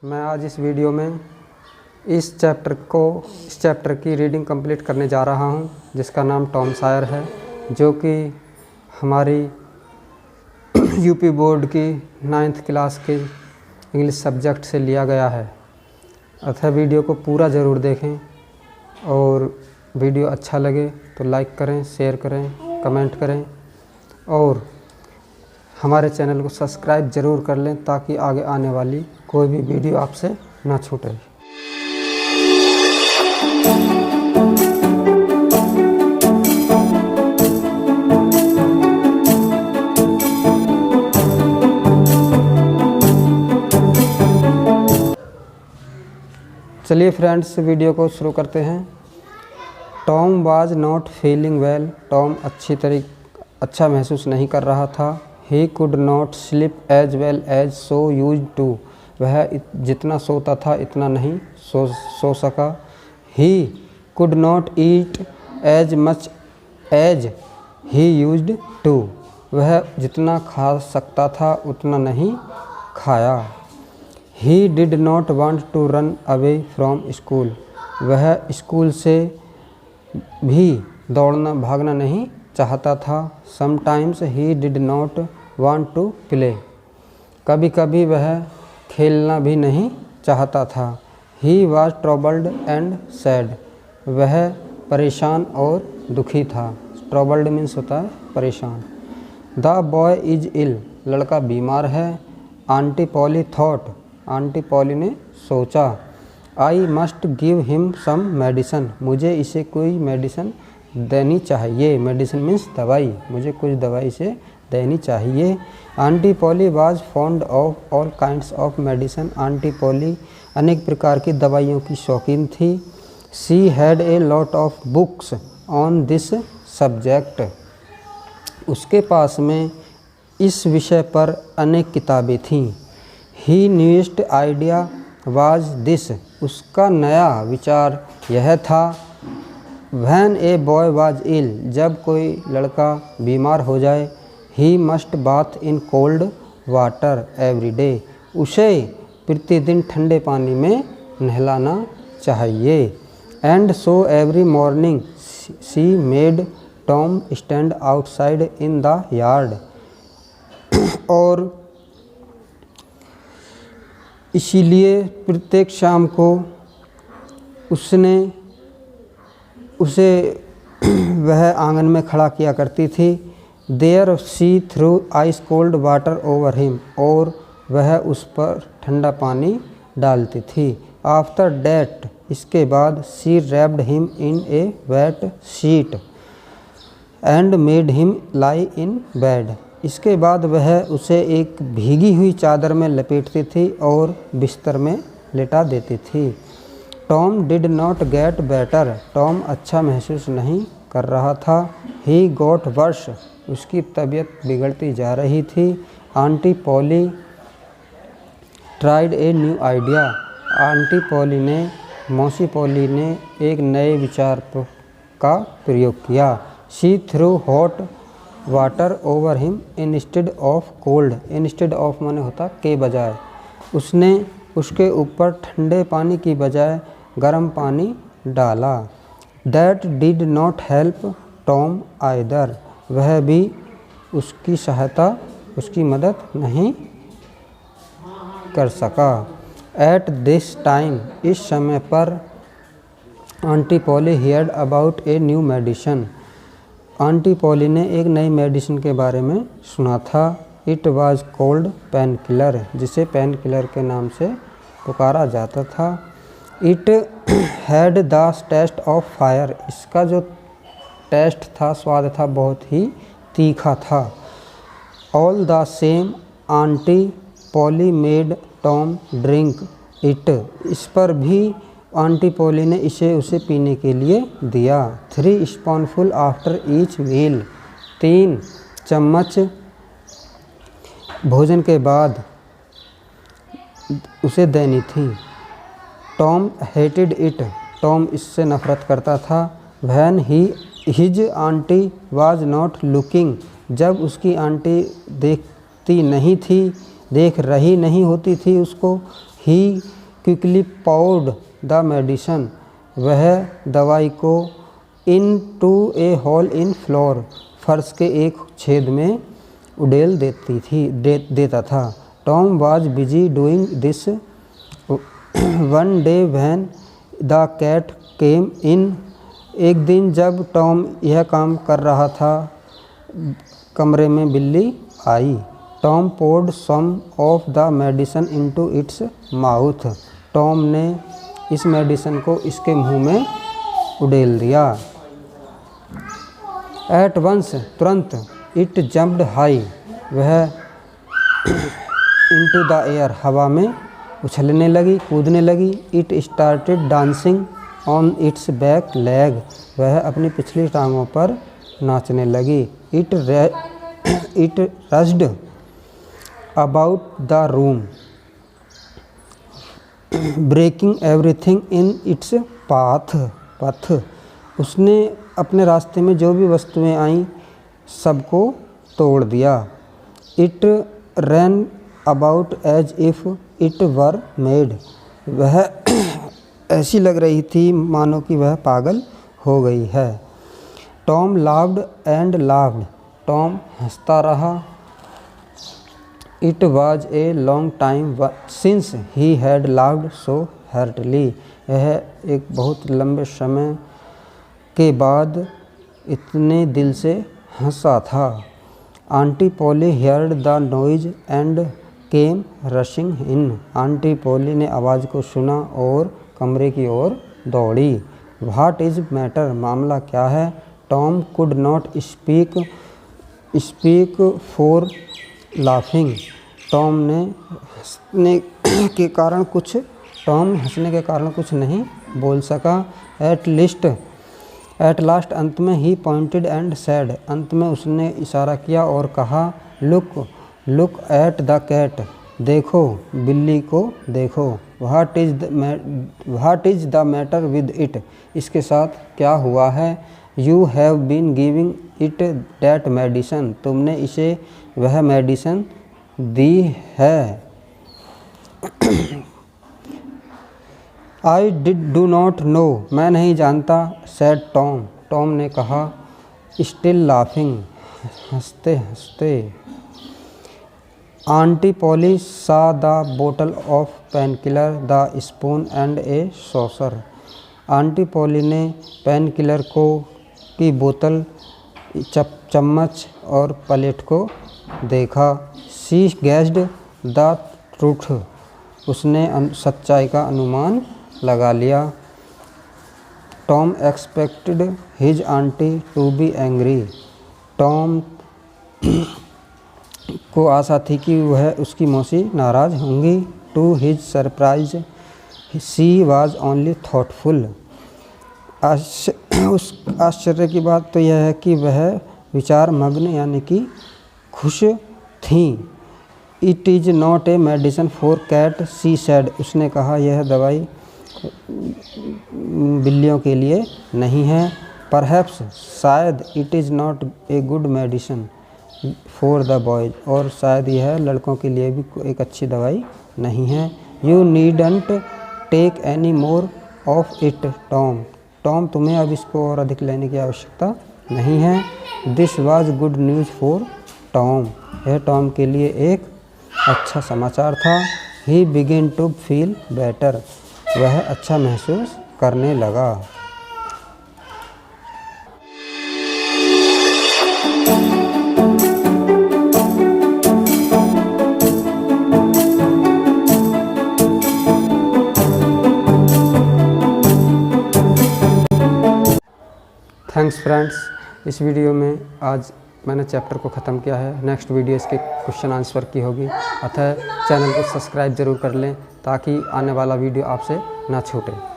मैं आज इस वीडियो में इस चैप्टर की रीडिंग कंप्लीट करने जा रहा हूं, जिसका नाम टॉम सायर है, जो कि हमारी यूपी बोर्ड की 9th क्लास के इंग्लिश सब्जेक्ट से लिया गया है। अतः वीडियो को पूरा ज़रूर देखें और वीडियो अच्छा लगे तो लाइक करें, शेयर करें, कमेंट करें और हमारे चैनल को सब्सक्राइब ज़रूर कर लें ताकि आगे आने वाली कोई भी वीडियो आपसे ना छूटे। चलिए फ्रेंड्स, वीडियो को शुरू करते हैं। Tom was not feeling well. Tom अच्छा महसूस नहीं कर रहा था। He could not sleep as well as so used to. वह जितना सोता था इतना नहीं सो सका। He could not eat as much as he used to. वह जितना खा सकता था उतना नहीं खाया। He did not want to run away from school. वह स्कूल से भी भागना नहीं चाहता था। Sometimes he did not want to play. कभी कभी वह खेलना भी नहीं चाहता था। He was troubled and sad. वह परेशान और दुखी था। ट्रबल्ड मीन्स होता है परेशान। The boy is ill. लड़का बीमार है। Aunty Polly thought. Aunty Polly ने सोचा। I must give him some medicine. मुझे इसे कोई मेडिसिन देनी चाहिए। मेडिसिन मीन्स दवाई। मुझे कुछ दवाई से देनी चाहिए। Aunty Polly was fond of all kinds of medicine. Aunty Polly अनेक प्रकार की दवाइयों की शौकीन थी। She had a lot of books on this subject. उसके पास में इस विषय पर अनेक किताबें थीं। He newest idea was this. उसका नया विचार यह था। When a boy was ill. जब कोई लड़का बीमार हो जाए। He must bath in cold water every day. उसे प्रतिदिन ठंडे पानी में नहलाना चाहिए। And so every morning she made Tom stand outside in the yard. और इसीलिए प्रत्येक शाम को उसे वह आंगन में खड़ा किया करती थी। There she threw ice cold water over him. और वह उस पर ठंडा पानी डालती थी। After that. इसके बाद she wrapped him in a wet sheet and made him lie in bed. इसके बाद वह उसे एक भीगी हुई चादर में लपेटती थी और बिस्तर में लेटा देती थी। Tom did not get better. Tom अच्छा महसूस नहीं कर रहा था। He got verse. उसकी तबीयत बिगड़ती जा रही थी। Aunty poly tried a new idea. Aunty Polly ने मौसी पॉली ने एक नए विचार का प्रयोग किया। She threw hot water over him instead of cold. Instead of माने होता के बजाय। उसने उसके ऊपर ठंडे पानी की बजाय गर्म पानी डाला। That did not help Tom either. वह भी उसकी मदद नहीं कर सका। At this time. इस समय पर aunty Polly heard about a new medicine. Aunty Polly ने एक नई मेडिसिन के बारे में सुना था। It was called painkiller. जिसे पेन किलर के नाम से पुकारा जाता था। It had the taste of fire. इसका जो टेस्ट था, स्वाद था, बहुत ही तीखा था। All the same aunty poly made Tom drink it. इस पर भी आंटी पॉली ने उसे पीने के लिए दिया। 3 स्पूनफुल आफ्टर ईच मील। 3 चम्मच भोजन के बाद उसे देनी थी। Tom hated it. टॉम इससे नफरत करता था। When his aunty was not looking. जब उसकी आंटी देख रही नहीं होती थी उसको। He quickly poured the medicine, वह दवाई को into a hole in floor, फर्श के एक छेद में उड़ेल देता था। Tom was busy doing this one day when the cat came in, एक दिन जब टॉम यह काम कर रहा था कमरे में बिल्ली आई। Tom poured some of the medicine into its mouth, Tom ने इस मेडिसन को इसके मुंह में उड़ेल दिया। एट वंस, तुरंत, इट जम्प्ड हाई, वह इनटू द एयर, हवा में उछलने लगी, कूदने लगी। It started dancing on its back leg, वह अपनी पिछली टांगों पर नाचने लगी। It rushed about the room, breaking everything in its path, उसने अपने रास्ते में जो भी वस्तुएं आईं सबको तोड़ दिया। It ran about as if it were mad, वह ऐसी लग रही थी मानो कि वह पागल हो गई है। Tom laughed and laughed, Tom हंसता रहा। It was a long time since he had laughed so heartily, यह एक बहुत लंबे समय के बाद इतने दिल से हंसा था। Aunty Polly heard the noise and came rushing in, aunty Polly ने आवाज़ को सुना और कमरे की ओर दौड़ी। व्हाट इज़ मैटर, मामला क्या है? Tom could not speak for laughing, Tom हंसने के कारण कुछ नहीं बोल सका। एट लास्ट, अंत में, ही पॉइंटेड एंड सैड, अंत में उसने इशारा किया और कहा, लुक एट द कैट, देखो बिल्ली को देखो। What is the matter with it, इसके साथ क्या हुआ है? You have been giving it that medicine, तुमने इसे वह मेडिसन दी है। आई डू नॉट नो, मैं नहीं जानता। सैड टॉम, टॉम ने कहा। स्टिल लाफिंग, हंसते हंसते। आंटी पॉली सा the bottle of pain killer, the spoon and A saucer, aunty Polly ने पेन किलर की बोतल, चम्मच और प्लेट को देखा। शी गेस्ड द ट्रूथ, उसने सच्चाई का अनुमान लगा लिया। Tom expected his aunty to be angry, Tom को आशा थी कि वह उसकी मौसी नाराज़ होंगी। To his surprise she was only thoughtful, उस आश्चर्य की बात तो यह है कि वह विचार मग्न यानी कि खुश थीं। It is not a medicine for cat, she said, उसने कहा यह दवाई बिल्लियों के लिए नहीं है। परहैप्स, शायद, it is not a good medicine for the boys, और शायद यह लड़कों के लिए भी एक अच्छी दवाई नहीं है। You needn't take any more of it Tom, Tom तुम्हें अब इसको और अधिक लेने की आवश्यकता नहीं है। This was good news for Tom, यह टॉम के लिए एक अच्छा समाचार था। ही बिगिन टू फील बेटर, वह अच्छा महसूस करने लगा। थैंक्स फ्रेंड्स, इस वीडियो में आज मैंने चैप्टर को ख़त्म किया है। नेक्स्ट वीडियो इसके क्वेश्चन आंसर की होगी, अतः चैनल को सब्सक्राइब ज़रूर कर लें ताकि आने वाला वीडियो आपसे ना छूटे।